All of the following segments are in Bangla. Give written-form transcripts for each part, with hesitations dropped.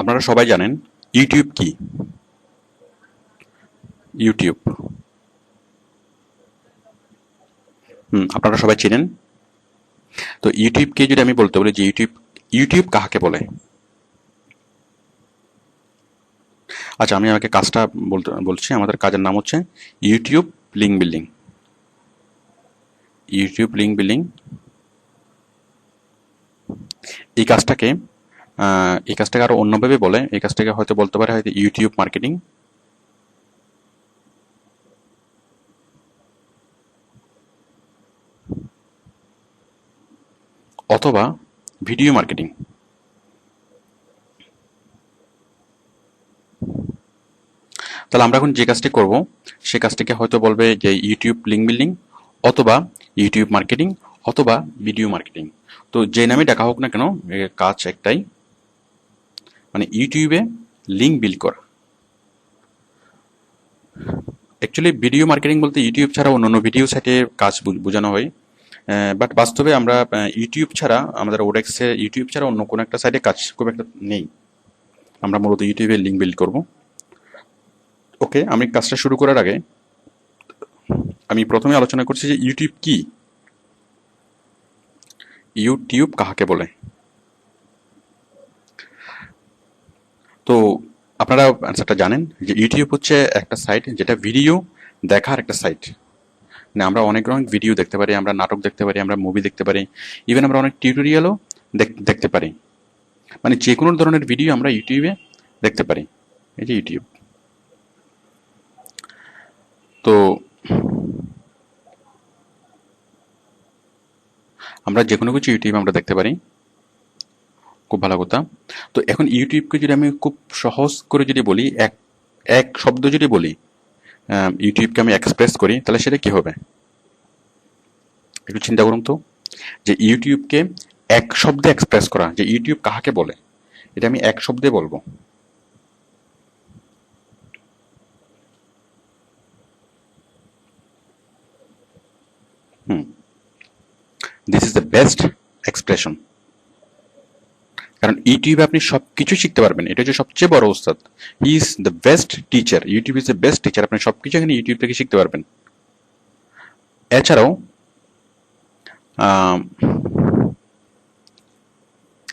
আপনারা সবাই জানেন ইউটিউব কি? ইউটিউব। আপনারা সবাই চেনেন। তো ইউটিউবকে যদি আমি বলতে বলি যে ইউটিউব, ইউটিউব কাহাকে বলে? আচ্ছা, আমি আমাকে কাজটা বলছি। আমাদের কাজের নাম হচ্ছে YouTube link building. YouTube link building এই কাজটাকে আরো অন্যভাবে বলে। এই কাজটাকে হয়তো বলতে পারে হয়তো ইউটিউব মার্কেটিং, অথবা ভিডিও মার্কেটিং। তাহলে আমরা এখন যে কাজটি করব সে কাজটিকে হয়তো বলবে যে ইউটিউব লিঙ্ক বিল্ডিং, অথবা ইউটিউব মার্কেটিং, অথবা ভিডিও মার্কেটিং। তো যে নামে ডাকা হোক না কেন, কাজ একটাই, মানে ইউটিউবে লিঙ্ক বিল্ড করা। অ্যাকচুয়ালি ভিডিও মার্কেটিং বলতে ইউটিউব ছাড়া অন্যান্য ভিডিও সাইটে কাজ বোঝানো হয়। বাট বাস্তবে আমরা ইউটিউব ছাড়া, আমাদের ওডেক্সে ইউটিউব ছাড়া অন্য কোনো একটা সাইটে কাজ খুব একটা নেই। আমরা মূলত ইউটিউবে লিঙ্ক বিল্ড করব। ওকে, আমি কাজটা শুরু করার আগে আমি প্রথমে আলোচনা করছি যে ইউটিউব কি। ইউটিউব কাহাকে বলে? তো আপনারা অ্যান্সারটা জানেন যে ইউটিউব হচ্ছে একটা সাইট যেটা ভিডিও দেখার একটা সাইট। মানে আমরা অনেক রকম ভিডিও দেখতে পারি, আমরা নাটক দেখতে পারি, আমরা মুভি দেখতে পারি, ইভেন আমরা অনেক টিউটোরিয়ালও দেখতে পারি। মানে যে কোনো ধরনের ভিডিও আমরা ইউটিউবে দেখতে পারি। এই যে ইউটিউব। তো আমরা যে কোনো কিছু ইউটিউবে আমরা দেখতে পারি। খুব ভালো কথা। তো এখন ইউটিউবকে যদি আমি খুব সহজ করে যদি বলি, এক এক শব্দ যদি বলি, ইউটিউবকে আমি এক্সপ্রেস করি, তাহলে সেটা কি হবে? একটু চিন্তা করুন তো, যে ইউটিউবকে এক শব্দে এক্সপ্রেস করা, যে ইউটিউব কাহাকে বলে, এটা আমি এক শব্দে বলবো। Hmm, this is the best expression. কারণ ইউটিউবে আপনি সবকিছু শিখতে পারবেন, এটা হচ্ছে সবচেয়ে বড় ওস্তাদ। He is the best teacher. YouTube is the best teacher. আপনি সবকিছু এখানে ইউটিউব থেকে শিখতে পারবেন। এছাড়াও আম,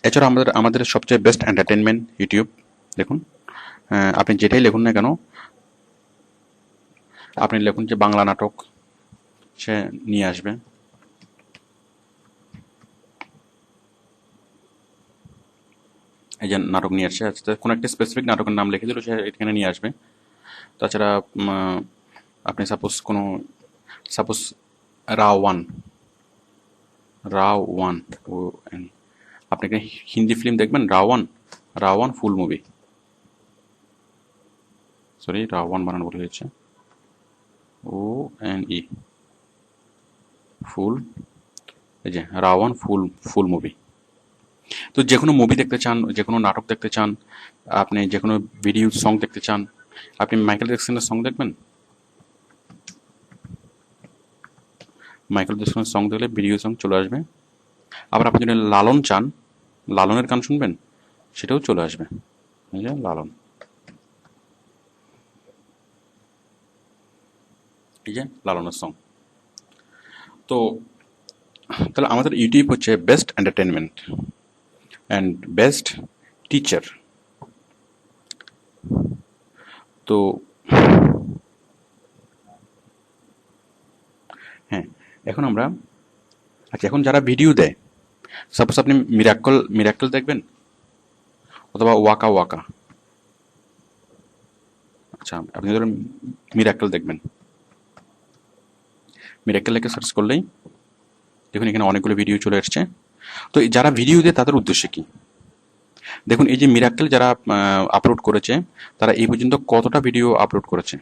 এছাড়াও আমাদের আমাদের সবচেয়ে বেস্ট এন্টারটেনমেন্ট ইউটিউব। দেখুন, আপনি যেটাই লিখুন না কেন, আপনি লিখুন যে বাংলা নাটক, সে নিয়ে আসবে। এই যে নাটক নিয়ে আসছে, আচ্ছা কোনো একটা স্পেসিফিক নাটকের নাম লিখে দিল, সে এখানে নিয়ে আসবে। তাছাড়া আপনি সাপোজ রা ওয়ান, রা ওয়ান, ও আপনি এখানে হিন্দি ফিল্ম দেখবেন, রা ওয়ান ফুল মুভি। সরি, রা ওয়ান বানানো ভুল হয়েছে, ও এন ই, ফুল। এই যে রা ওয়ান ফুল, ফুল মুভি। তো যে কোনো মুভি দেখতে চান, যে কোনো নাটক দেখতে চান, আপনি যে কোনো ভিডিও সং দেখতে চান, আপনি মাইকেল জ্যাকসনের সং দেখবেন। মাইকেল জ্যাকসনের সং দেখলে ভিডিও সং চলে আসবে। আবার আপনি যদি লালন চান, লালনের গান শুনবেন, সেটাও চলে আসবে। এই যে লালন, এই যে লালনের সং। তো তাহলে আমাদের ইউটিউব হচ্ছে best entertainment and best teacher. তো হ্যাঁ, এখন আমরা, আচ্ছা এখন যারা ভিডিও দেয়, সাপোজ আপনি মিরাক্কল মিরাক্কেল দেখবেন, অথবা ওয়াকা ওয়াকা। আচ্ছা, আপনি ধরুন মিরাক্কেল দেখবেন, মিরাক্কেল লিখে সার্চ করলেই দেখুন এখানে অনেকগুলো ভিডিও চলে আসছে। তো এই যারা ভিডিও দেয় তাদের উদ্দেশ্য কি? দেখুন এই যে মিরাক্কেল যারা আপলোড করেছে, তারা এই পর্যন্ত কতটা ভিডিও আপলোড করেছে।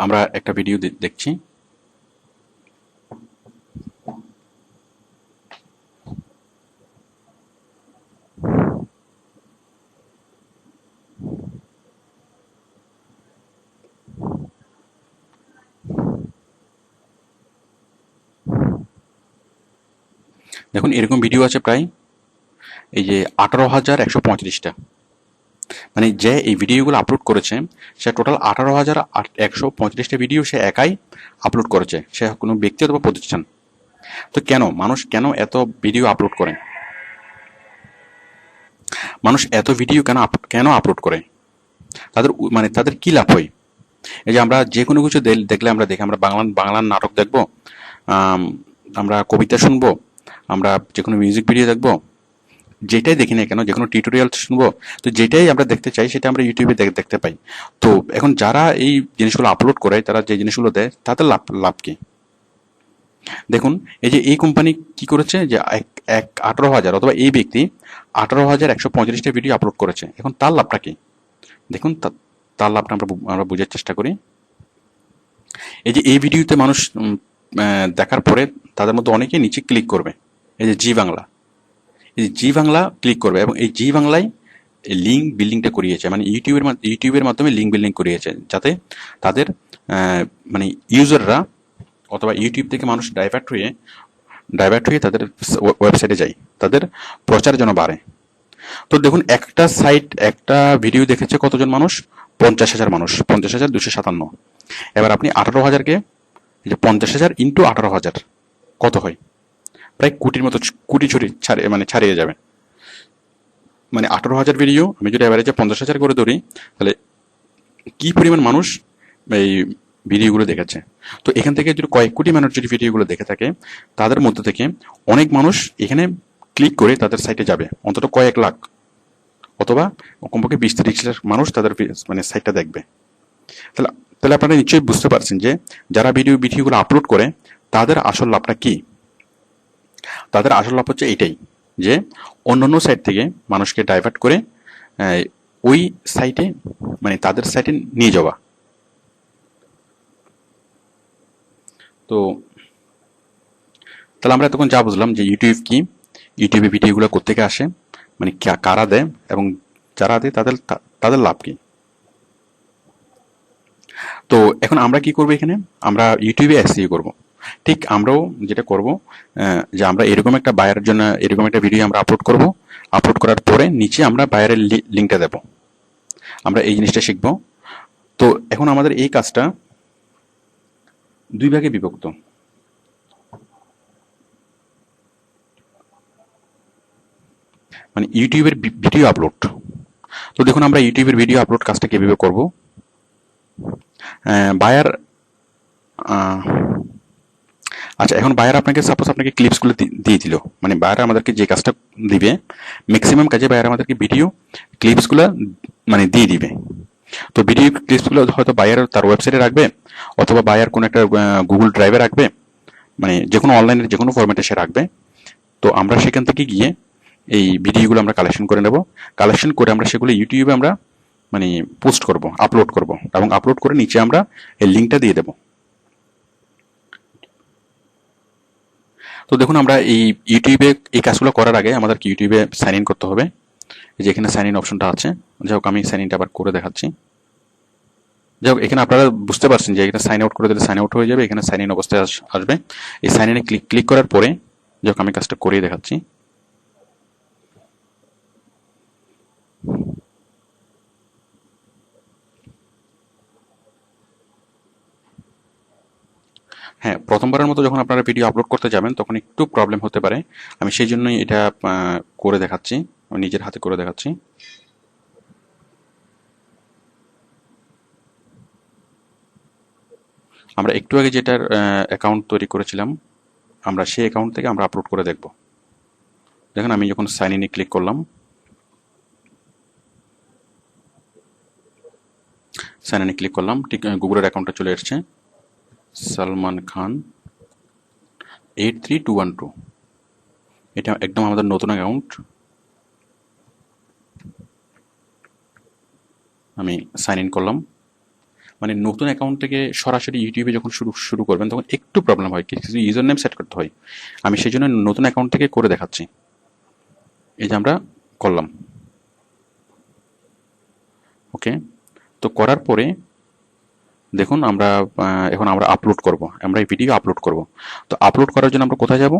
আমরা একটা ভিডিও দেখছি। দেখুন এরকম ভিডিও আছে প্রায় এই যে 18,135টা, মানে যে এই ভিডিওগুলো আপলোড করেছে সে টোটাল 18,135টা ভিডিও সে একাই আপলোড করেছে, সে কোনো ব্যক্তি অথবা প্রতিষ্ঠান। তো কেন মানুষ কেন এত ভিডিও আপলোড করে? মানুষ এত ভিডিও কেন আপলোড করে? মানে তাদের কি লাভ হয়? এই যে আমরা যে কোনো কিছু দেখলে আমরা দেখি, আমরা বাংলার নাটক দেখবো, আমরা কবিতা শুনবো, আমরা যে কোনো মিউজিক ভিডিও দেখবো, যেটাই দেখি না কেন, যে কোনো টিউটোরিয়াল শুনবো, তো যেটাই আমরা দেখতে চাই সেটা আমরা ইউটিউবে দেখতে পাই। তো এখন যারা এই জিনিসগুলো আপলোড করে, তারা যে জিনিসগুলো দেয়, তাদের লাভ কি? দেখুন, এই যে এই কোম্পানি কি করেছে, যে 18,000 অথবা এই ব্যক্তি 18,135টা ভিডিও আপলোড করেছে, এখন তার লাভটা কি? দেখুন, তার লাভটা আমরা বোঝার চেষ্টা করি। এই যে এই ভিডিওতে মানুষ দেখার পরে তাদের মধ্যে অনেকে নিচে ক্লিক করবে, এই যে জি বাংলা, এই যে জি বাংলা ক্লিক করবে, এবং এই জি বাংলায় লিঙ্ক বিল্ডিংটা করিয়েছে, মানে ইউটিউবের মাধ্যমে লিঙ্ক বিল্ডিং করিয়েছে, যাতে তাদের মানে ইউজাররা অথবা ইউটিউব থেকে মানুষ ডাইভার্ট হয়ে তাদের ওয়েবসাইটে যায়, তাদের প্রচার যেন বাড়ে। তো দেখুন, একটা ভিডিও দেখেছে কতজন মানুষ? 50,000 মানুষ, 50,257। এবার আপনি 18,000কে, এই যে 50,000 ইন্টু 18,000 কত হয়? প্রায় কোটির মতো, কোটি ছাড়িয়ে যাবে। মানে 18,000 ভিডিও আমি যদি অ্যাভারেজে 50,000 করে ধরি, তাহলে কি পরিমাণ মানুষ এই ভিডিওগুলো দেখেছে। তো এখান থেকে যদি কয়েক কোটি মানুষ যদি ভিডিওগুলো দেখে থাকে, তাদের মধ্যে থেকে অনেক মানুষ এখানে ক্লিক করে তাদের সাইটে যাবে, অন্তত কয়েক লাখ, অথবা কমপক্ষে 20-30 লাখ মানুষ তাদের মানে সাইটটা দেখবে। তাহলে তাহলে আপনারা নিশ্চয়ই বুঝতে পারছেন যে যারা ভিডিওগুলো আপলোড করে তাদের আসল লাভটা কি? তাদের আসল লাভ হচ্ছে এটাই, যে অন্যান্য সাইট থেকে মানুষকে ডাইভার্ট করে ওই সাইটে, মানে তাদের সাইটে নিয়ে যাওয়া। তো তাহলে আমরা তখন যা বুঝলাম যে ইউটিউব কি, ইউটিউবে ভিডিওগুলো কোত্থেকে আসে, মানে কারা দেয়, এবং যারা দেয় তাদের লাভ কি। তো এখন আমরা কি করব? এখানে আমরা ইউটিউবে এসইও করব। ঠিক আমরাও যেটা করব, যে আমরা এরকম একটা বায়ারের জন্য এরকম একটা ভিডিও আমরা আপলোড করব, আপলোড করার পরে নিচে আমরা বায়ারের লিঙ্কটা দেব। আমরা এই জিনিসটা শিখব। তো এখন আমাদের এই কাজটা দুই ভাগে বিভক্ত। মানে ইউটিউবের ভিডিও আপলোড। তো দেখুন, আমরা ইউটিউবের ভিডিও আপলোড কাজটা কিভাবে করব। বায়ার, আচ্ছা, এখন বায়ার আপনাকে ক্লিপসগুলো দিয়ে দিল, মানে বায়ার আমাদেরকে যে কাজটা দিবে, ম্যাক্সিমাম কাজে বায়ার আমাদেরকে ভিডিও ক্লিপসগুলো মানে দিয়ে দিবে। তো ভিডিও ক্লিপসগুলো হয়তো বায়ার তার ওয়েবসাইটে রাখবে, অথবা বায়ার কোনো একটা গুগল ড্রাইভে রাখবে, মানে যে কোনো অনলাইনের যে কোনো ফরম্যাটে সে রাখবে। তো আমরা সেখান থেকে গিয়ে এই ভিডিওগুলো আমরা কালেকশন করে নেব। কালেকশন করে আমরা সেগুলো ইউটিউবে আমরা মানে পোস্ট করব, আপলোড করব, এবং আপলোড করে নিচে আমরা এই লিঙ্কটা দিয়ে দেব। তো দেখুন, আমরা এই ইউটিউবে এই কাজগুলো করার আগে আমাদেরকে ইউটিউবে সাইন ইন করতে হবে। যে এখানে সাইন ইন অপশনটা আছে, যাই হোক আমি সাইন ইনটা আবার করে দেখাচ্ছি। যাই হোক, এখানে আপনারা বুঝতে পারছেন যে এখানে সাইন আউট করে দিলে সাইন আউট হয়ে যাবে, এখানে সাইন ইন অবস্থায় আসবে। এই সাইন ইনে ক্লিক করার পরে, যাই হোক আমি কাজটা করেই দেখাচ্ছি। হ্যাঁ, প্রথমবারের মতো যখন আপনারা ভিডিও আপলোড করতে যাবেন তখন একটু প্রবলেম হতে পারে। আমি সেই জন্যই এটা করে দেখাচ্ছি, আমি নিজের হাতে করে দেখাচ্ছি। আমরা একটু আগে যেটার অ্যাকাউন্ট তৈরি করেছিলাম, আমরা সেই অ্যাকাউন্ট থেকে আমরা আপলোড করে দেখব। দেখেন, আমি যখন সাইন ইনে ক্লিক করলাম, সাইন ইনে ক্লিক করলাম, ঠিক গুগলের অ্যাকাউন্টটা চলে এসছে, সালমান খান 83212। এটা একদম আমাদের নতুন অ্যাকাউন্ট। আমি সাইন ইন করলাম। মানে নতুন অ্যাকাউন্ট থেকে সরাসরি ইউটিউবে যখন শুরু করবেন তখন একটু প্রবলেম হয়, কিছু ইউজার নেম সেট করতে হয়। আমি সেই জন্য নতুন অ্যাকাউন্ট থেকে করে দেখাচ্ছি। এই যে আমরা করলাম, ওকে। তো করার পরে দেখুন, এখন আমরা আপলোড করব, আমরা এই ভিডিও আপলোড করব। তো আপলোড করার জন্য আমরা কোথায় যাব?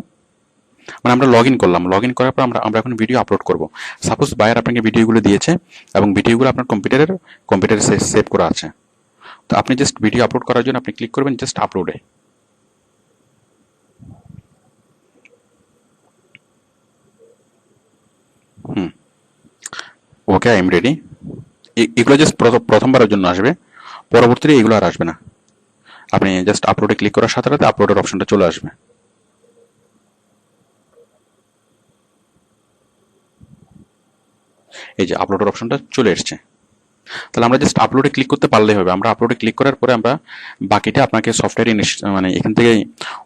মানে আমরা লগ ইন করলাম, লগ ইন করার পর আমরা এখন ভিডিও আপলোড করব। সাপোজ বায়ার আপনাকে ভিডিওগুলো দিয়েছে এবং ভিডিওগুলো আপনার কম্পিউটারে সেভ করা আছে। তো আপনি জাস্ট ভিডিও আপলোড করার জন্য আপনি ক্লিক করবেন জাস্ট আপলোডে। Okay, I am ready. এগুলো জাস্ট প্রথমবারের জন্য আসবে, পরবর্তীতে এগুলো আর আসবে না। আপনি জাস্ট আপলোডে ক্লিক করার সাথে সাথে আপলোডের অপশনটা চলে আসবে। এই যে আপলোডের অপশনটা চলে এসছে। তাহলে আমরা জাস্ট আপলোডে ক্লিক করতে পারলেই হবে। আমরা আপলোডে ক্লিক করার পরে আমরা বাকিটা আপনাকে সফটওয়্যার মানে এখান থেকে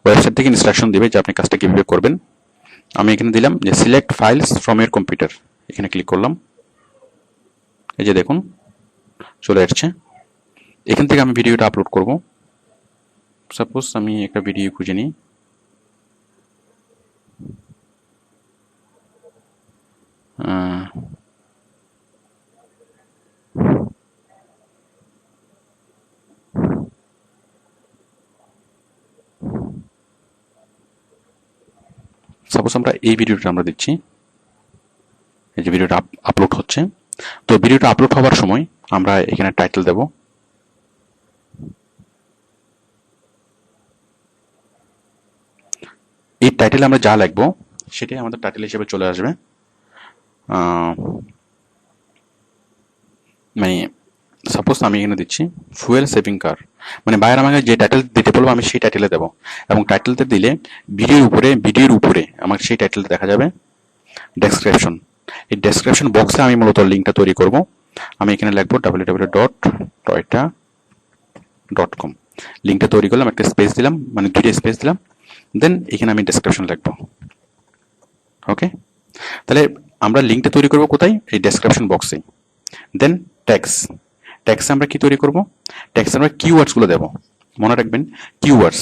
ওয়েবসাইট থেকে ইনস্ট্রাকশন দিবে যে আপনি কাজটা কিভাবে করবেন। আমি এখানে দিলাম যে select files from year computer, এখানে ক্লিক করলাম। এই যে দেখুন চলে আসছে। এখান থেকে আমি ভিডিওটা আপলোড করব। সাপোজ আমি একটা ভিডিও খুঁজে নিই। সাপোজ আমরা এই ভিডিওটা আমরা দিচ্ছি। এই যে ভিডিওটা আপলোড হচ্ছে। তো ভিডিওটা আপলোড হওয়ার সময় আমরা এখানে টাইটেল দেব। এই টাইটেলে আমরা যা লিখবো সেটাই আমাদের টাইটেল হিসেবে চলে আসবে। মানে সাপোজ আমি এখানে দিচ্ছি ফুয়েল সেভিং কার, মানে বায়ার আমাকে যে টাইটেল দিতে বলবো আমি সেই টাইটেলে দেবো। এবং টাইটেলটা দিলে ভিডিওর উপরে আমার সেই টাইটেল দেখা যাবে। ডেসক্রিপশন, এই ডেসক্রিপশন বক্সে আমি মূলত লিঙ্কটা তৈরি করব। আমি এখানে লিখবো www.toyota.com। লিঙ্কটা তৈরি করলাম, একটা স্পেস দিলাম, মানে 2টা স্পেস দিলাম, দেন এখানে আমি ডেসক্রিপশন লিখবো। ওকে, তাহলে আমরা লিঙ্কটা তৈরি করব কোথায়? এই ডেসক্রিপশন বক্সে। দেন ট্যাক্সে আমরা কি তৈরি করব? ট্যাক্সে আমরা কিওয়ার্ডসগুলো দেব। মনে রাখবেন কিওয়ার্ডস,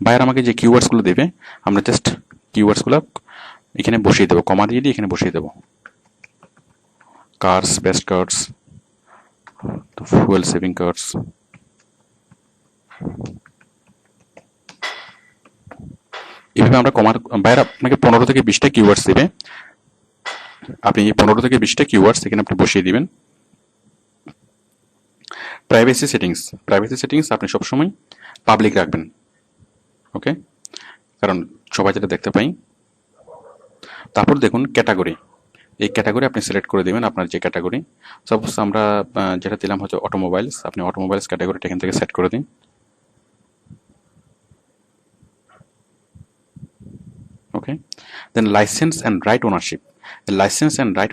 বায়ার আমাকে যে কিওয়ার্ডসগুলো দেবে আমরা জাস্ট কিওয়ার্ডসগুলো এখানে বসিয়ে দেবো, কমা দিয়ে এখানে বসিয়ে দেবো। Cars, best cars, fuel saving cars. এইভাবে আমরা বায়ার আপনাকে 15 থেকে 20টা কিওয়ার্ডস দেবে। আপনি 15 থেকে 20টা কিওয়ার্ডস এখানে আপনি বসিয়ে দিবেন। প্রাইভেসি সেটিংস আপনি সবসময় পাবলিক রাখবেন। ওকে, কারণ সবাই যেটা দেখতে পাই। তারপর দেখুন ক্যাটাগরি, এই ক্যাটাগরি আপনি সিলেক্ট করে দিবেন আপনার যে ক্যাটাগরি। সাপোজ আমরা যেটা দিলাম হচ্ছে অটোমোবাইলস, আপনি অটোমোবাইলস ক্যাটাগরিটা এখান থেকে সেট করে দিন। ওকে, দেন লাইসেন্স অ্যান্ড রাইট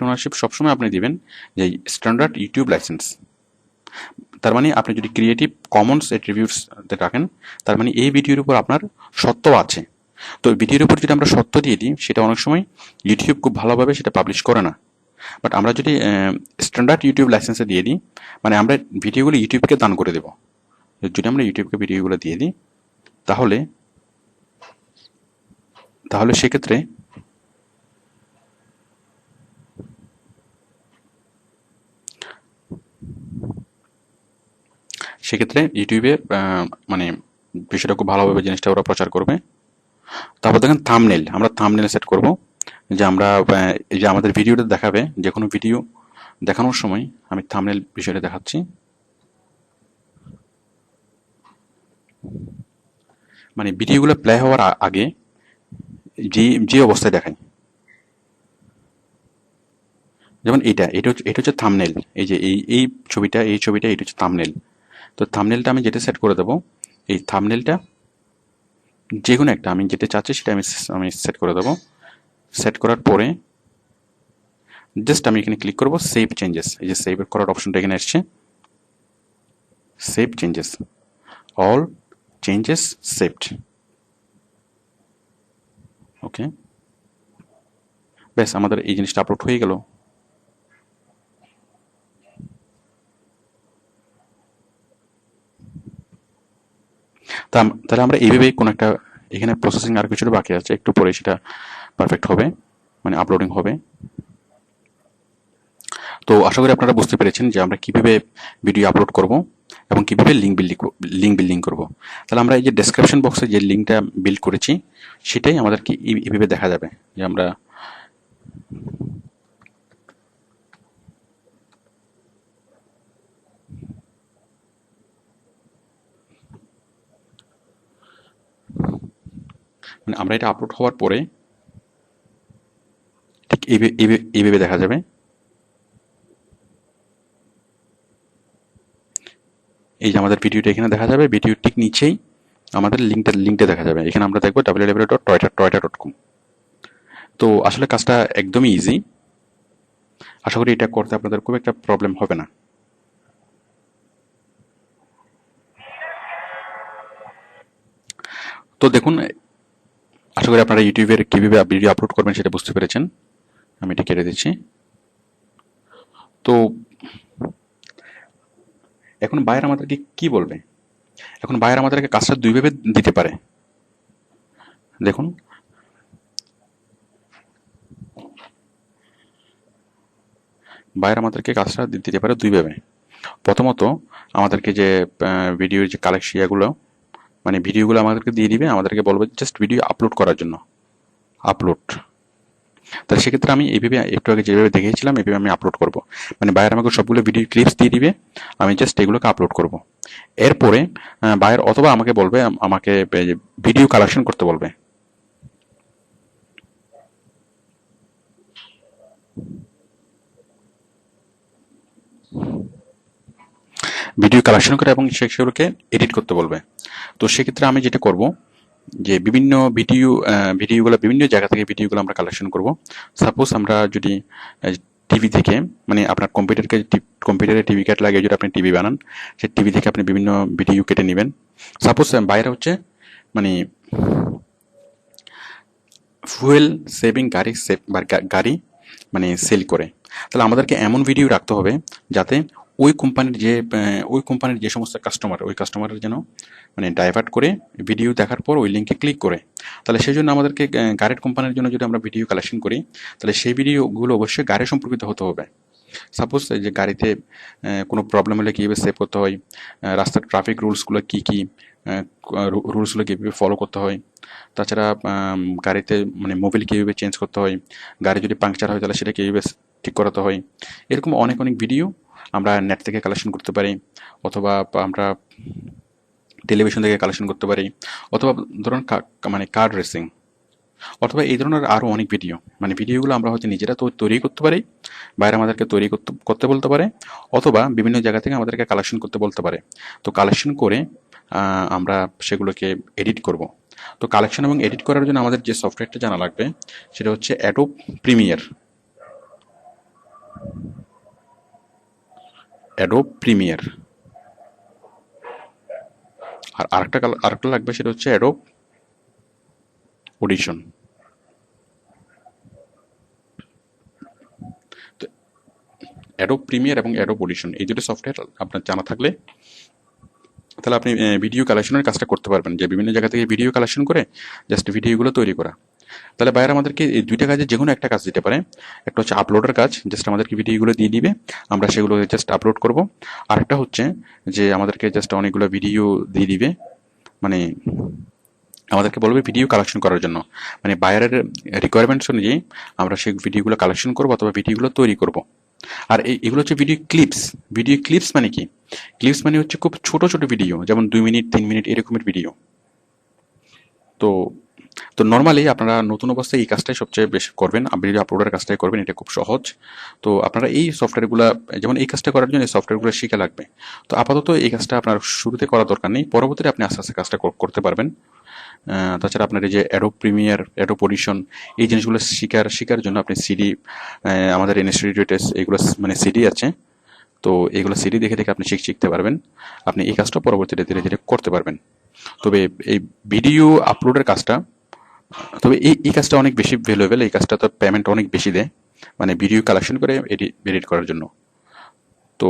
ওনারশিপ সবসময় আপনি দিবেন যে স্ট্যান্ডার্ড ইউটিউব লাইসেন্স। তার মানে আপনি যদি ক্রিয়েটিভ কমন্স অ্যাট্রিবিউটস রাখেন, তার মানে এই ভিডিওর উপর আপনার সত্ত্ব আছে। তো ভিডিওর উপর যদি আমরা সত্ত্ব দিয়ে দিই সেটা অনেক সময় ইউটিউব খুব ভালোভাবে সেটা পাবলিশ করে না। বাট আমরা যদি স্ট্যান্ডার্ড ইউটিউব লাইসেন্সে দিয়ে দিই, মানে আমরা ভিডিওগুলো ইউটিউবকে দান করে দেবো। যদি আমরা ইউটিউবকে ভিডিওগুলো দিয়ে দিই তাহলে সেক্ষেত্রে ইউটিউবে মানে বিষয়টা খুব ভালোভাবে জিনিসটা ওরা প্রচার করবে। তারপর দেখেন থাম্বনেল, আমরা থাম্বনেল সেট করব যে আমরা এই যে আমাদের ভিডিওটা দেখাবে, যে কোনো ভিডিও দেখানোর সময় আমি থাম্বনেল বিষয়টা দেখাচ্ছি। মানে ভিডিওগুলো প্লে হওয়ার আগে যে অবস্থায় দেখায়, যেমন এটা হচ্ছে থাম্বনেল। এই যে এই ছবিটা এটা হচ্ছে থাম্বনেল। তো থাম্বনেলটা আমি যেটা সেট করে দেবো, এই থাম্বনেলটা যে কোনো একটা আমি যেটা চাচ্ছি সেটা আমি সেট করে দেবো। সেট করার পরে জাস্ট আমি এখানে ক্লিক করব সেভ চেঞ্জেস। এই যে সেভ করার অপশনটা এখানে আসছে, save changes, all changes saved. Okay, ব্যাস আমাদের এই জিনিসটা আপলোড হয়ে গেল। তাহলে আমরা এইভাবে কোনো একটা, এখানে প্রসেসিং আর কিছুটা বাকি আছে, একটু পরে সেটা পারফেক্ট হবে, মানে আপলোডিং হবে। তো আশা করি আপনারা বুঝতে পেরেছেন যে আমরা কিভাবে ভিডিও আপলোড করব এবং কীভাবে লিঙ্ক বিল্ডিং করব। তাহলে আমরা এই যে ডেসক্রিপশন বক্সে যে লিঙ্কটা বিল্ড করেছি সেটাই আমাদেরকে এইভাবে দেখা যাবে যে আমরা মানে আমরা এটা আপলোড হওয়ার পরে ঠিক এইভাবে দেখা যাবে। এই যে আমাদের ভিডিওটা এখানে দেখা যাবে, ভিডিওর ঠিক নিচেই আমাদের লিঙ্কটা দেখা যাবে। এখানে আমরা দেখবো www.toyota.com। তো আসলে কাজটা একদমই ইজি। আশা করি এটা করতে আপনাদের খুব একটা প্রবলেম হবে না। তো দেখুন, আশা করি আপনারা ইউটিউবের কীভাবে ভিডিও আপলোড করবেন সেটা বুঝতে পেরেছেন। আমি এটা কেটে দিচ্ছি। তো এখন বায়ার আমাদেরকে কি বলবে? এখন বায়ার আমাদেরকে কাজটা দুইভাবে দিতে পারে। দেখুন, বায়ার আমাদেরকে কাজটা দিতে পারে দুইভাবে। প্রথমত আমাদেরকে যে ভিডিওর যে কালেকশন এগুলো মানে ভিডিওগুলো আমাদেরকে দিয়ে দিবে, আমাদেরকে বলবে জাস্ট ভিডিও আপলোড করার জন্য আপলোড। তাহলে সেক্ষেত্রে আমি এইভাবে একটু আগে যেভাবে দেখিয়েছিলাম এইভাবে আমি আপলোড করব। মানে বায়ার আমাকে সবগুলো ভিডিও ক্লিপস দিয়ে দিবে, আমি জাস্ট এগুলোকে আপলোড করব। এরপরে বায়ার অথবা আমাকে বলবে আমাকে ভিডিও কালেকশন করতে বলবে। ভিডিও কালেকশন করে এবং সেগুলোকে এডিট করতে বলবে। তো সেক্ষেত্রে আমি যেটা করব যে বিভিন্ন ভিডিওগুলো বিভিন্ন জায়গা থেকে ভিডিওগুলো আমরা কালেকশন করব। সাপোজ আমরা যদি টিভি থেকে মানে আপনার কম্পিউটারে টিভি কাট লাগিয়ে যদি আপনি টিভি বানান, সেই টিভি থেকে আপনি বিভিন্ন ভিডিও কেটে নেবেন। সাপোজ বাইরে হচ্ছে মানে ফুয়েল সেভিং গাড়ি মানে সেল করে, তাহলে আমাদেরকে এমন ভিডিও রাখতে হবে যাতে ওই কোম্পানির যে সমস্ত ওই কাস্টমারের যেন মানে ডাইভার্ট করে ভিডিও দেখার পর ওই লিঙ্কে ক্লিক করে। তাহলে সেই জন্য আমাদেরকে গাড়ির কোম্পানির জন্য যদি আমরা ভিডিও কালেকশন করি তাহলে সেই ভিডিওগুলো অবশ্যই গাড়ি সম্পর্কিত হতে হবে। সাপোজ এই যে গাড়িতে কোনো প্রবলেম হলে কীভাবে সেভ করতে হয়, রাস্তার ট্রাফিক রুলসগুলো কী কী, রুলসগুলো কীভাবে ফলো করতে হয়, তাছাড়া গাড়িতে মানে মোবিল কীভাবে চেঞ্জ করতে হয়, গাড়ি যদি পাংচার হয় তাহলে সেটা কীভাবে ঠিক করাতে হয়, এরকম অনেক ভিডিও আমরা নেট থেকে কালেকশন করতে পারি, অথবা আমরা টেলিভিশন থেকে কালেকশন করতে পারি, অথবা ধরুন মানে কার রেসিং, অথবা এই ধরনের আরও অনেক ভিডিও মানে ভিডিওগুলো আমরা হয়তো নিজেরা তৈরি করতে পারি, বাইরে আমাদেরকে তৈরি করতে বলতে পারে, অথবা বিভিন্ন জায়গা থেকে আমাদেরকে কালেকশন করতে বলতে পারে। তো কালেকশন করে আমরা সেগুলোকে এডিট করব। তো কালেকশন এবং এডিট করার জন্য আমাদের যে সফটওয়্যারটা জানা লাগবে সেটা হচ্ছে অ্যাডোব প্রিমিয়ার। আর আরেকটা লাগবে সেটা হচ্ছে অ্যাডোব অডিশন। তো অ্যাডোব প্রিমিয়ার এবং অ্যাডোব অডিশন এই দুটো সফটওয়্যার আপনার জানা থাকলে তাহলে আপনি ভিডিও কালেকশনের কাজটা করতে পারবেন, যে বিভিন্ন জায়গা থেকে ভিডিও কালেকশন করে জাস্ট ভিডিওগুলো তৈরি করা। তাহলে বাইরে আমাদেরকে এই দুইটা কাজে যে কোনো একটা কাজ দিতে পারে। একটা হচ্ছে আপলোডের কাজ, জাস্ট আমাদেরকে ভিডিওগুলো দিয়ে দিবে, আমরা সেগুলো জাস্ট আপলোড করব। আরেকটা হচ্ছে যে আমাদেরকে জাস্ট অনেকগুলো ভিডিও দিয়ে দিবে, মানে আমাদেরকে বলবে ভিডিও কালেকশন করার জন্য, মানে বায়ারের রিকোয়ারমেন্টস অনুযায়ী আমরা সেই ভিডিওগুলো কালেকশন করবো অথবা ভিডিওগুলো তৈরি করব। আর এগুলো হচ্ছে ভিডিও ক্লিপস মানে কি? ক্লিপস মানে হচ্ছে খুব ছোট ছোট ভিডিও, যেমন 2 মিনিট 3 মিনিট এরকমের ভিডিও। তো তো নর্মালি আপনারা নতুন অবস্থায় এই কাজটাই সবচেয়ে বেশি করবেন, ভিডিও আপলোডের কাজটাই করবেন, এটা খুব সহজ। তো আপনারা এই সফটওয়্যারগুলো যেমন এই কাজটা করার জন্য এই সফটওয়্যারগুলো শিখা লাগবে। তো আপাতত এই কাজটা আপনার শুরুতে করার দরকার নেই, পরবর্তীতে আপনি আস্তে আস্তে কাজটা করতে পারবেন। তাছাড়া আপনার এই যে অ্যাডোব প্রিমিয়ার, অ্যাডোব অডিশন এই জিনিসগুলো শেখার জন্য আপনি সিডি, আমাদের ইনস্টিটিউটে এগুলো মানে সিডি আছে, তো এগুলো সিডি দেখে দেখে আপনি শিখতে পারবেন। আপনি এই কাজটা পরবর্তীতে ধীরে ধীরে করতে পারবেন। তবে এই ভিডিও আপলোডের কাজটা, তবে এই কাজটা অনেক বেশি ভ্যালুয়েবল, এই কাজটা তো পেমেন্ট অনেক বেশি দেয় মানে ভিডিও কালেকশন করে এডিট করার জন্য। তো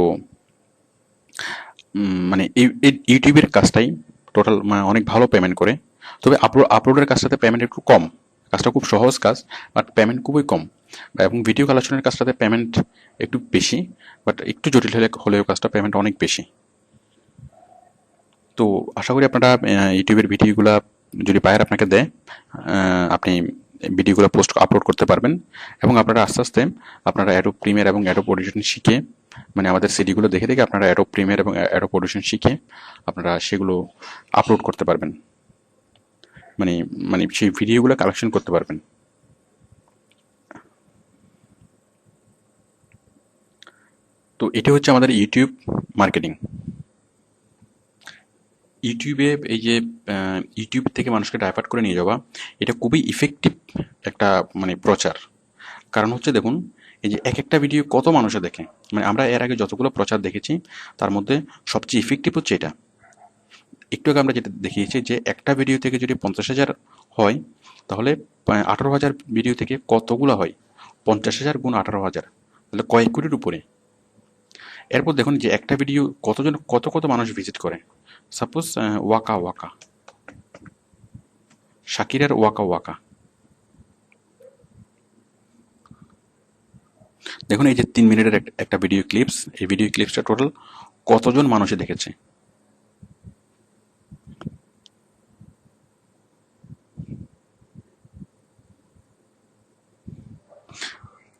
মানে এই ইউটিউবের কাজটাই টোটাল অনেক ভালো পেমেন্ট করে। তবে আপলোডের কাজটাতে পেমেন্ট একটু কম, কাজটা খুব সহজ কাজ বাট পেমেন্ট খুবই কম। এবং ভিডিও কালেকশনের কাজটাতে পেমেন্ট একটু বেশি, বাট একটু জটিল হলেও কাজটা পেমেন্ট অনেক বেশি। তো আশা করি আপনারা ইউটিউবের ভিডিওগুলা যদি বায়ার আপনাকে দেয়, আপনি ভিডিওগুলো পোস্ট আপলোড করতে পারবেন এবং আপনারা আস্তে আস্তে আপনারা অ্যাডোব প্রিমিয়ার এবং অ্যাডোব অডিশন শিখে, মানে আমাদের সিডিগুলো দেখে দেখে আপনারা অ্যাডোব প্রিমিয়ার এবং অ্যাডোব অডিশন শিখে আপনারা সেগুলো আপলোড করতে পারবেন, মানে মানে সেই ভিডিওগুলো কালেকশন করতে পারবেন। তো এটা হচ্ছে আমাদের ইউটিউব মার্কেটিং। ইউটিউবে এই যে ইউটিউব থেকে মানুষকে ডাইভার্ট করে নিয়ে যাওয়া, এটা খুবই ইফেক্টিভ একটা মানে প্রচার। কারণ হচ্ছে দেখুন, এই যে এক একটা ভিডিও কত মানুষে দেখে, মানে আমরা এর আগে যতগুলো প্রচার দেখেছি তার মধ্যে সবচেয়ে ইফেক্টিভ হচ্ছে এটা। একটু আগে আমরা যেটা দেখিয়েছি যে একটা ভিডিও থেকে যদি 50,000 হয়, তাহলে 18,000 ভিডিও থেকে কতগুলো হয়? 50,000 গুণ 18,000, তাহলে কয়েক কোটির উপরে। এরপর দেখুন যে একটা ভিডিও কতজন কত কত মানুষ ভিজিট করে। সাপোজ ওয়াকা ওয়াকা, শাকিরের ওয়াকা ওয়াকা, দেখুন এই যে 3 মিনিটের একটা ভিডিও ক্লিপস, এই ভিডিও ক্লিপসটা টোটাল কতজন মানুষে দেখেছে।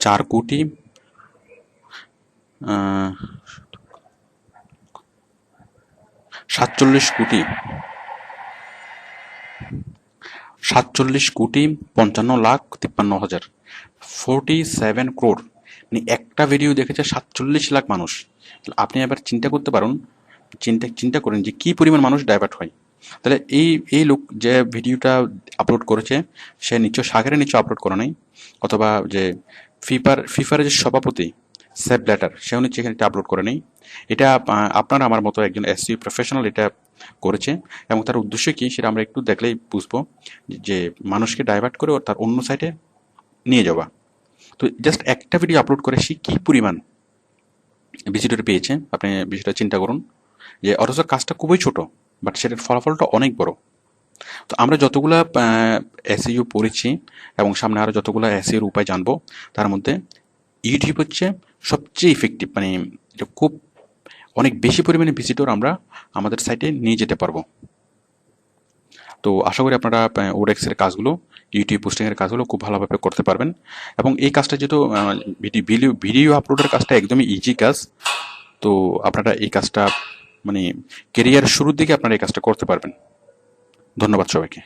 4 কোটি 47 কোটি 47,55,53,000, 47 crore, মানে একটা ভিডিও দেখেছে 47 লাখ মানুষ। আপনি এবার চিন্তা করতে পারুন, চিন্তা করেন যে কি পরিমাণ মানুষ ডাইভার্ট হয়। তাহলে এই এই লোক যে ভিডিওটা আপলোড করেছে, সে নিশ্চয় সাগরে নিশ্চয় আপলোড করে নাই, অথবা যে ফিফার যে সভাপতি সেভ ব্ল্যাটার, সেও নিশ্চয় এখানে আপলোড করে নেই। এটা আপনার আমার মতো একজন এসইও প্রফেশনাল এটা করেছে, এবং তার উদ্দেশ্য কি সেটা আমরা একটু দেখলেই বুঝবো, যে মানুষকে ডাইভার্ট করে তার অন্য সাইটে নিয়ে যাওয়া। তো জাস্ট একটা ভিডিও আপলোড করে সে কি পরিমাণ ভিজিটর পেয়েছে, আপনি বিষয়টা চিন্তা করুন। যে অথচ কাজটা খুবই ছোট, বাট সেটার ফলাফলটা অনেক বড়। তো আমরা যতগুলা এসইও পড়েছি এবং সামনে আরও যতগুলো এসইওর উপায় জানবো, তার মধ্যে ইউটিউব হচ্ছে সবচেয়ে ইফেক্টিভ, মানে এটা খুব অনেক বেশি পরিমাণে ভিজিটর আমরা আমাদের সাইটে নিয়ে যেতে পারবো। তো আশা করি আপনারা ওডেক্সের কাজগুলো, ইউটিউব পোস্টিংয়ের কাজগুলো খুব ভালোভাবে করতে পারবেন। এবং এই কাজটা যেহেতু ভিডিও আপলোডের কাজটা একদমই ইজি কাজ, তো আপনারা এই কাজটা মানে কেরিয়ার শুরুর দিকে আপনারা এই কাজটা করতে পারবেন। ধন্যবাদ সবাইকে।